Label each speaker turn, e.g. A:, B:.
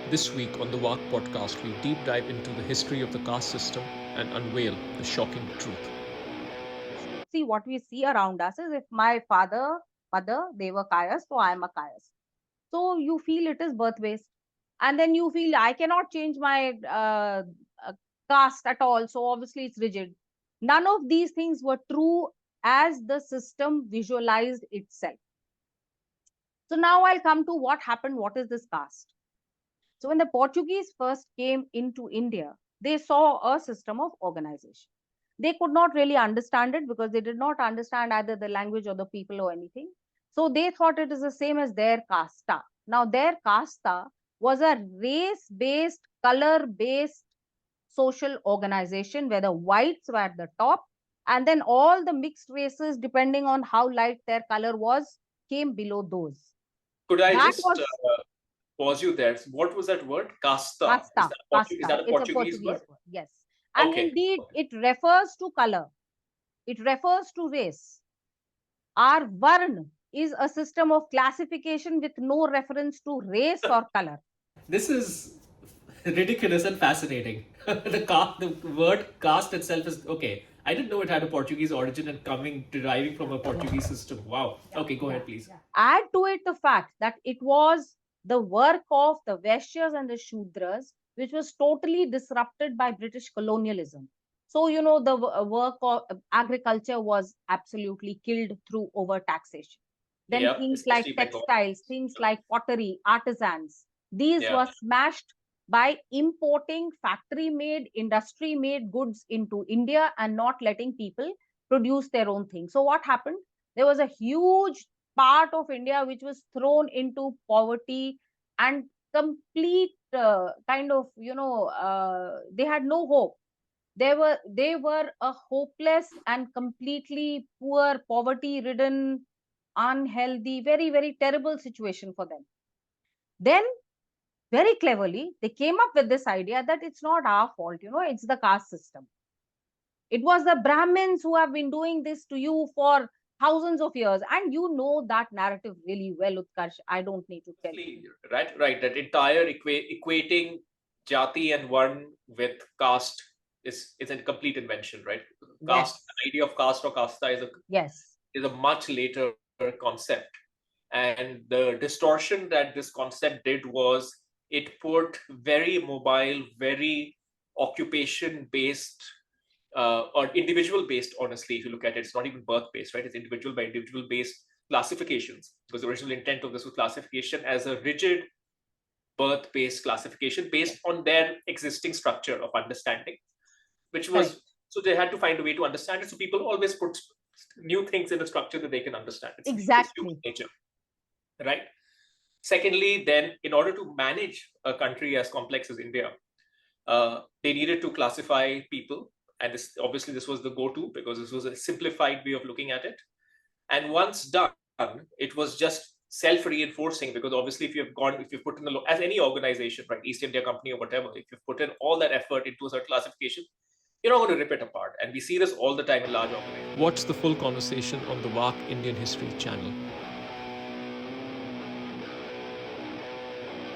A: This week on the VAK podcast, we deep dive into the history of the caste system and unveil the shocking truth.
B: See, what we see around us is if my father, mother, they were Kayas, so I am a Kayas. So you feel it is birth based. And then you feel I cannot change my caste at all. So obviously it's rigid. None of these things were true as the system visualized itself. So now I'll come to what happened. What is this caste? So when the Portuguese first came into India, they saw a system of organization. They could not really understand it because they did not understand either the language or the people or anything. So they thought it is the same as their casta. Now their casta was a race-based, color-based social organization where the whites were at the top and then all the mixed races, depending on how light their color was, came below those.
C: Could I
B: That
C: just
B: was
C: pause you there? What was that word? Casta. Is
B: Casta,
C: that is
B: casta.
C: that a
B: It's a
C: Portuguese word?
B: Portuguese word. Yes. And
C: Okay.
B: indeed, it refers to color. It refers to race. Our Varn is a system of classification with no reference to race or color.
D: This is ridiculous and fascinating. The word caste itself is okay. I didn't know it had a Portuguese origin and deriving from a Portuguese system. Wow. Okay, go ahead, please.
B: Add to it the fact that it was the work of the Vaishyas and the Shudras, which was totally disrupted by British colonialism. So, you know, the work of agriculture was absolutely killed through overtaxation. Then
C: Yeah,
B: things like
C: especially Bengal.
B: textiles, things like pottery, artisans, these
C: Yeah.
B: were smashed by importing factory-made, industry-made goods into India and not letting people produce their own thing. So what happened? There was a huge part of India which was thrown into poverty and complete kind of, they had no hope. They were a hopeless and completely poor, poverty ridden, unhealthy, very, very terrible situation for them. Then very cleverly, they came up with this idea that it's not our fault, it's the caste system. It was the Brahmins who have been doing this to you for thousands of years. And you know that narrative really well, Utkarsh. I don't need to tell you.
C: Right. That entire equating jati and varn with caste is a complete invention, right? Caste,
B: Yes.
C: the idea of caste or casta
B: Yes.
C: is a much later concept. And the distortion that this concept did was it put very mobile, very occupation based or individual based, honestly, if you look at it, it's not even birth based, right? It's individual by individual based classifications, because the original intent of this was classification as a rigid birth based classification based on their existing structure of understanding, which was
B: Correct.
C: so they had to find a way to understand it. So people always put new things in a structure that they can understand. It's human
B: Exactly.
C: nature, right? Secondly, then, in order to manage a country as complex as India, they needed to classify people. And obviously, this was the go-to because this was a simplified way of looking at it. And once done, it was just self-reinforcing because obviously, if you've put in as any organization, right, East India Company or whatever, if you've put in all that effort into a certain classification, you're not going to rip it apart. And we see this all the time in large organizations.
A: Watch the full conversation on the VAK Indian History channel.